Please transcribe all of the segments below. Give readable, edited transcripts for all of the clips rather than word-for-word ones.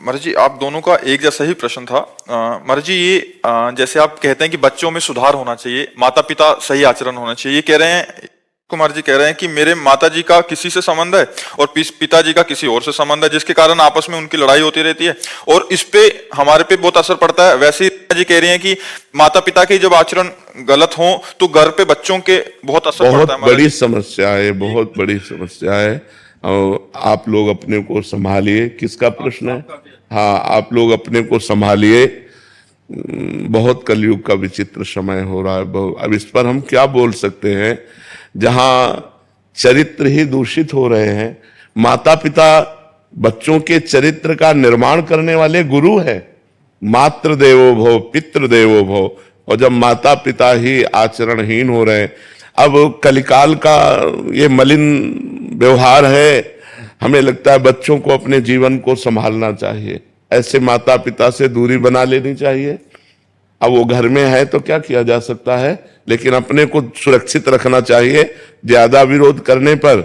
महाराज जी, आप दोनों का एक जैसा ही प्रश्न था। महाराज जी, ये जैसे आप कहते हैं कि बच्चों में सुधार होना चाहिए, माता पिता सही आचरण होना चाहिए, ये कह रहे हैं, कुमार जी कह रहे हैं कि मेरे माता जी का किसी से संबंध है और पिताजी का किसी और से संबंध है, जिसके कारण आपस में उनकी लड़ाई होती रहती है और इस पे हमारे पे बहुत असर पड़ता है। वैसे ही जी कह रही हैं कि माता पिता के जब आचरण गलत हो तो घर पे बच्चों के बहुत असर पड़ता है। बहुत बड़ी समस्या है, बहुत बड़ी समस्या है। और आप लोग अपने को संभालिए। किसका प्रश्न है? हाँ, आप लोग अपने को संभालिए। बहुत कलयुग का विचित्र समय हो रहा है। अब इस पर हम क्या बोल सकते हैं? जहां चरित्र ही दूषित हो रहे हैं। माता पिता बच्चों के चरित्र का निर्माण करने वाले गुरु है। मातृ देवो भव, पितृ देवो भव। और जब माता पिता ही आचरणहीन हो रहे हैं, अब कलिकाल का ये मलिन व्यवहार है। हमें लगता है बच्चों को अपने जीवन को संभालना चाहिए, ऐसे माता पिता से दूरी बना लेनी चाहिए। अब वो घर में है तो क्या किया जा सकता है, लेकिन अपने को सुरक्षित रखना चाहिए। ज्यादा विरोध करने पर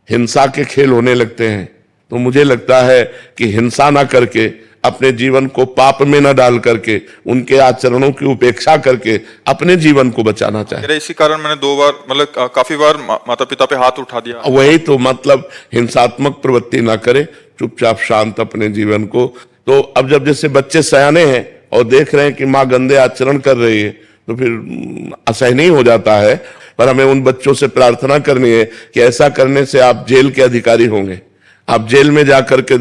हिंसा के खेल होने लगते हैं। तो मुझे लगता है कि हिंसा ना करके, अपने जीवन को पाप में न डाल करके, उनके आचरणों की उपेक्षा करके अपने जीवन को बचाना चाहिए। इसी कारण मैंने 2 बार, मतलब काफी बार माता पिता पे हाथ उठा दिया। वही तो मतलब, हिंसात्मक प्रवृत्ति ना करे, चुपचाप शांत अपने जीवन को। तो अब जब जैसे बच्चे सयाने हैं और देख रहे हैं कि माँ गंदे आचरण कर रही है, तो फिर असहनीय हो जाता है। पर हमें उन बच्चों से प्रार्थना करनी है कि ऐसा करने से आप जेल के अधिकारी होंगे, आप जेल में जाकर के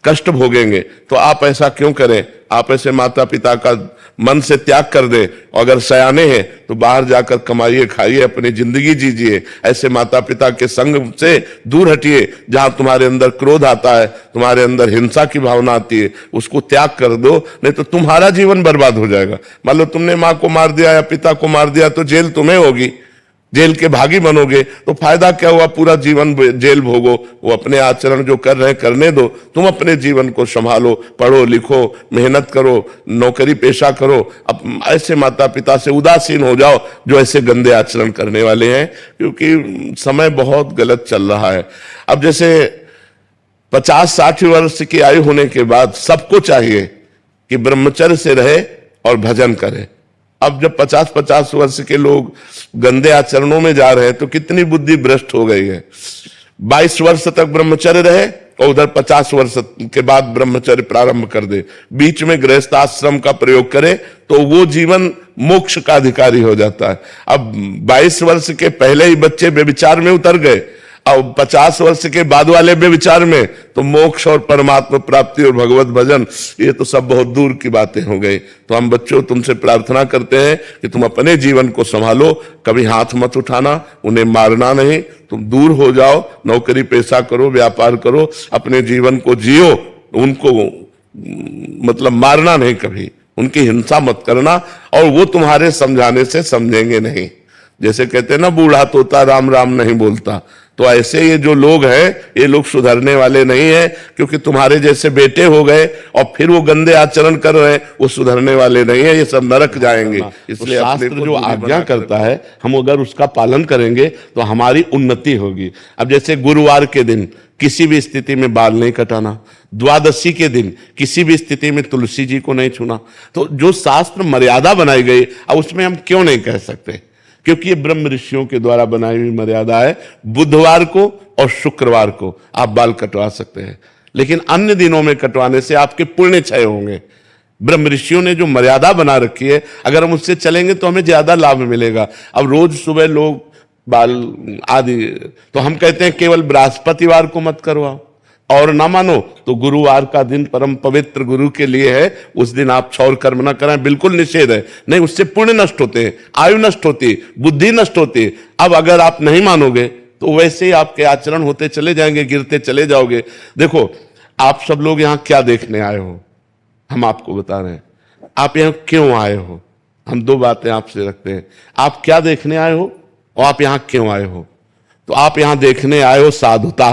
कष्ट भोगेंगे। तो आप ऐसा क्यों करें? आप ऐसे माता पिता का मन से त्याग कर दें। और अगर सयाने हैं तो बाहर जाकर कमाइए, खाइए, अपनी जिंदगी जीजिए। ऐसे माता पिता के संग से दूर हटिए। जहां तुम्हारे अंदर क्रोध आता है, तुम्हारे अंदर हिंसा की भावना आती है, उसको त्याग कर दो, नहीं तो तुम्हारा जीवन बर्बाद हो जाएगा। मान लो तुमने माँ को मार दिया या पिता को मार दिया तो जेल तुम्हें होगी, जेल के भागी बनोगे। तो फायदा क्या हुआ? पूरा जीवन जेल भोगो। वो अपने आचरण जो कर रहे हैं करने दो, तुम अपने जीवन को संभालो, पढ़ो लिखो, मेहनत करो, नौकरी पेशा करो। अब ऐसे माता पिता से उदासीन हो जाओ जो ऐसे गंदे आचरण करने वाले हैं, क्योंकि समय बहुत गलत चल रहा है। अब जैसे 50-60 वर्ष की आयु होने के बाद सबको चाहिए कि ब्रह्मचर्य से रहे और भजन करे। अब जब 50-50 वर्ष के लोग गंदे आचरणों में जा रहे हैं तो कितनी बुद्धि भ्रष्ट हो गई है। 22 वर्ष तक ब्रह्मचर्य रहे और उधर 50 वर्ष के बाद ब्रह्मचर्य प्रारंभ कर दे, बीच में गृहस्थाश्रम का प्रयोग करे, तो वो जीवन मोक्ष का अधिकारी हो जाता है। अब 22 वर्ष के पहले ही बच्चे व्यभिचार में उतर गए, अब 50 वर्ष के बाद वाले व्यभिचार में, तो मोक्ष और परमात्मा प्राप्ति और भगवत भजन, ये तो सब बहुत दूर की बातें हो गई। तो हम बच्चों तुमसे प्रार्थना करते हैं कि तुम अपने जीवन को संभालो, कभी हाथ मत उठाना, उन्हें मारना नहीं, तुम दूर हो जाओ, नौकरी पेशा करो, व्यापार करो, अपने जीवन को जियो। उनको मतलब मारना नहीं, कभी उनकी हिंसा मत करना, और वो तुम्हारे समझाने से समझेंगे नहीं। जैसे कहते हैं ना, बूढ़ा तोता राम राम नहीं बोलता। तो ऐसे ये जो लोग हैं, ये लोग सुधरने वाले नहीं हैं, क्योंकि तुम्हारे जैसे बेटे हो गए और फिर वो गंदे आचरण कर रहे हैं, वो सुधरने वाले नहीं है, ये सब नरक जाएंगे। इसलिए शास्त्र जो आज्ञा करता है, हम अगर उसका पालन करेंगे तो हमारी उन्नति होगी। अब जैसे गुरुवार के दिन किसी भी स्थिति में बाल नहीं कटाना, द्वादशी के दिन किसी भी स्थिति में तुलसी जी को नहीं छूना। तो जो शास्त्र मर्यादा बनाई गई, अब उसमें हम क्यों नहीं कह सकते? क्योंकि ये ब्रह्म ऋषियों के द्वारा बनाई हुई मर्यादा है। बुधवार को और शुक्रवार को आप बाल कटवा सकते हैं, लेकिन अन्य दिनों में कटवाने से आपके पुण्य क्षय होंगे। ब्रह्म ऋषियों ने जो मर्यादा बना रखी है, अगर हम उससे चलेंगे तो हमें ज्यादा लाभ मिलेगा। अब रोज सुबह लोग बाल आदि, तो हम कहते हैं केवल बृहस्पतिवार को मत करवाओ, और ना मानो तो गुरुवार का दिन परम पवित्र गुरु के लिए है, उस दिन आप क्षौर कर्म ना कराएं, बिल्कुल निषेध है। नहीं, उससे पुण्य नष्ट होते हैं, आयु नष्ट होती है, बुद्धि नष्ट होती है। अब अगर आप नहीं मानोगे तो वैसे ही आपके आचरण होते चले जाएंगे, गिरते चले जाओगे। देखो, आप सब लोग यहाँ क्या देखने आए हो, हम आपको बता रहे हैं। आप यहाँ क्यों आए हो? हम 2 बातें आपसे रखते हैं। आप क्या देखने आए हो और आप यहाँ क्यों आए हो? तो आप यहाँ देखने आए हो साधुता,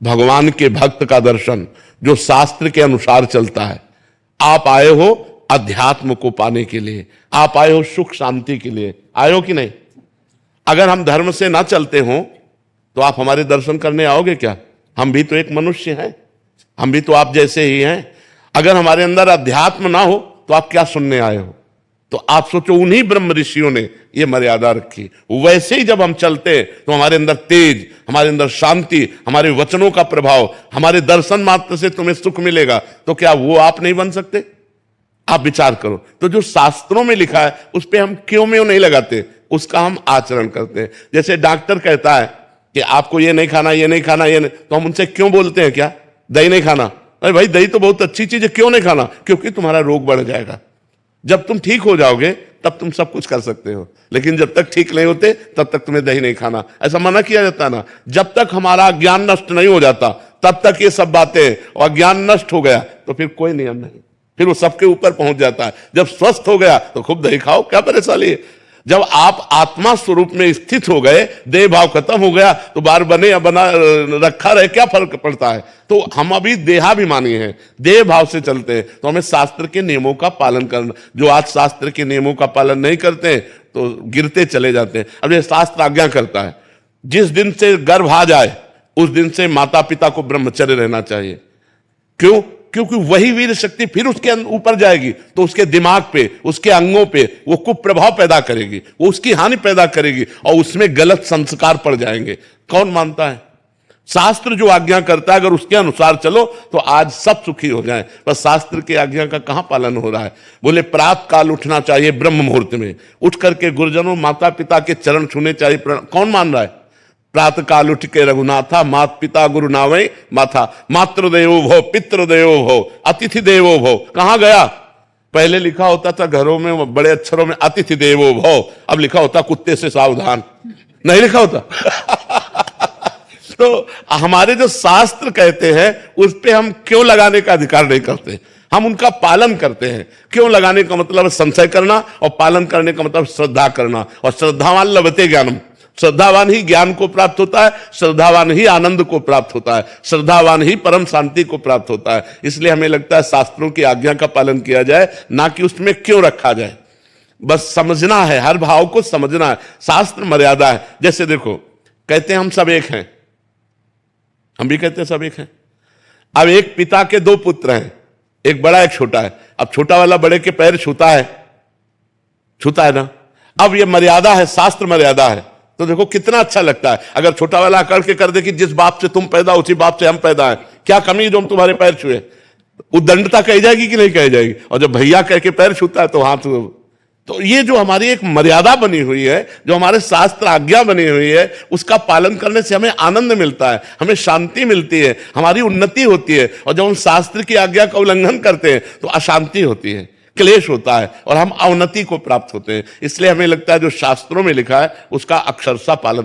भगवान के भक्त का दर्शन, जो शास्त्र के अनुसार चलता है। आप आए हो अध्यात्म को पाने के लिए, आप आए हो सुख शांति के लिए, आए हो कि नहीं? अगर हम धर्म से ना चलते हो तो आप हमारे दर्शन करने आओगे क्या? हम भी तो एक मनुष्य हैं, हम भी तो आप जैसे ही हैं। अगर हमारे अंदर अध्यात्म ना हो तो आप क्या सुनने आए हो? तो आप सोचो, उन्हीं ब्रह्म ऋषियों ने ये मर्यादा रखी। वैसे ही जब हम चलते तो हमारे अंदर तेज, हमारे अंदर शांति, हमारे वचनों का प्रभाव, हमारे दर्शन मात्र से तुम्हें सुख मिलेगा, तो क्या वो आप नहीं बन सकते? आप विचार करो। तो जो शास्त्रों में लिखा है उस पर हम क्यों नहीं लगाते, उसका हम आचरण करते हैं। जैसे डॉक्टर कहता है कि आपको ये नहीं खाना, ये नहीं खाना, ये नहीं, तो हम उनसे क्यों बोलते हैं क्या दही नहीं खाना? अरे भाई, दही तो बहुत अच्छी चीज है, क्यों नहीं खाना? क्योंकि तुम्हारा रोग बढ़ जाएगा। जब तुम ठीक हो जाओगे तब तुम सब कुछ कर सकते हो, लेकिन जब तक ठीक नहीं होते तब तक तुम्हें दही नहीं खाना, ऐसा मना किया जाता है ना। जब तक हमारा ज्ञान नष्ट नहीं हो जाता तब तक ये सब बातें, और ज्ञान नष्ट हो गया तो फिर कोई नियम नहीं, फिर वो सबके ऊपर पहुंच जाता है। जब स्वस्थ हो गया तो खूब दही खाओ, क्या परेशानी है? जब आप आत्मा स्वरूप में स्थित हो गए, देह भाव खत्म हो गया, तो बार बने या बना रखा रहे, क्या फर्क पड़ता है? तो हम अभी देहाभिमानी हैं, देह भाव से चलते हैं, तो हमें शास्त्र के नियमों का पालन करना। जो आज शास्त्र के नियमों का पालन नहीं करते हैं तो गिरते चले जाते हैं। अब ये शास्त्र आज्ञा करता है, जिस दिन से गर्भ आ जाए उस दिन से माता पिता को ब्रह्मचर्य रहना चाहिए। क्यों? क्योंकि वही वीर शक्ति फिर उसके ऊपर जाएगी तो उसके दिमाग पे, उसके अंगों पे वो कुप्रभाव पैदा करेगी, वो उसकी हानि पैदा करेगी और उसमें गलत संस्कार पड़ जाएंगे। कौन मानता है? शास्त्र जो आज्ञा करता है अगर उसके अनुसार चलो तो आज सब सुखी हो जाए। पर शास्त्र की आज्ञा का कहां पालन हो रहा है? बोले प्रातः काल उठना चाहिए, ब्रह्म मुहूर्त में उठ करके गुरुजनों माता पिता के चरण छूने चाहिए। कौन मान रहा है? प्रातः काल उठ के रघुनाथा, मात पिता गुरु नावे माथा, मातृदेवो भव पितृदेवो भव अतिथि देवो भव। कहां गया? पहले लिखा होता था घरों में बड़े अक्षरों में अतिथि देवो भव, अब लिखा होता कुत्ते से सावधान, नहीं लिखा होता। तो हमारे जो शास्त्र कहते हैं उस पे हम क्यों लगाने का अधिकार नहीं करते? हम उनका पालन करते हैं। क्यों लगाने का मतलब संशय करना, और पालन करने का मतलब श्रद्धा करना। और श्रद्धावान लभते ज्ञानम, श्रद्धावान ही ज्ञान को प्राप्त होता है, श्रद्धावान ही आनंद को प्राप्त होता है, श्रद्धावान ही परम शांति को प्राप्त होता है। इसलिए हमें लगता है शास्त्रों की आज्ञा का पालन किया जाए, ना कि उसमें क्यों रखा जाए। बस समझना है, हर भाव को समझना है। शास्त्र मर्यादा है। जैसे देखो, कहते हैं हम सब एक हैं, हम भी कहते हैं सब एक हैं। अब एक पिता के दो पुत्र हैं, एक बड़ा एक छोटा है। अब छोटा वाला बड़े के पैर छूता है, छूता है ना। अब ये मर्यादा है, शास्त्र मर्यादा है। तो देखो कितना अच्छा लगता है अगर छोटा वाला आकर के कर दे कि जिस बाप से तुम पैदा उसी बाप से हम पैदा हैं, क्या कमी जो हम तुम्हारे पैर छुए। उद्दंडता कही जाएगी कि नहीं कही जाएगी? और जब भैया कह के पैर छूता है तो हाथ। तो ये जो हमारी एक मर्यादा बनी हुई है, जो हमारे शास्त्र आज्ञा बनी हुई है, उसका पालन करने से हमें आनंद मिलता है, हमें शांति मिलती है, हमारी उन्नति होती है। और जब हम शास्त्र की आज्ञा का उल्लंघन करते हैं तो अशांति होती है, क्लेश होता है और हम अवनति को प्राप्त होते हैं। इसलिए हमें लगता है जो शास्त्रों में लिखा है उसका अक्षरशः पालन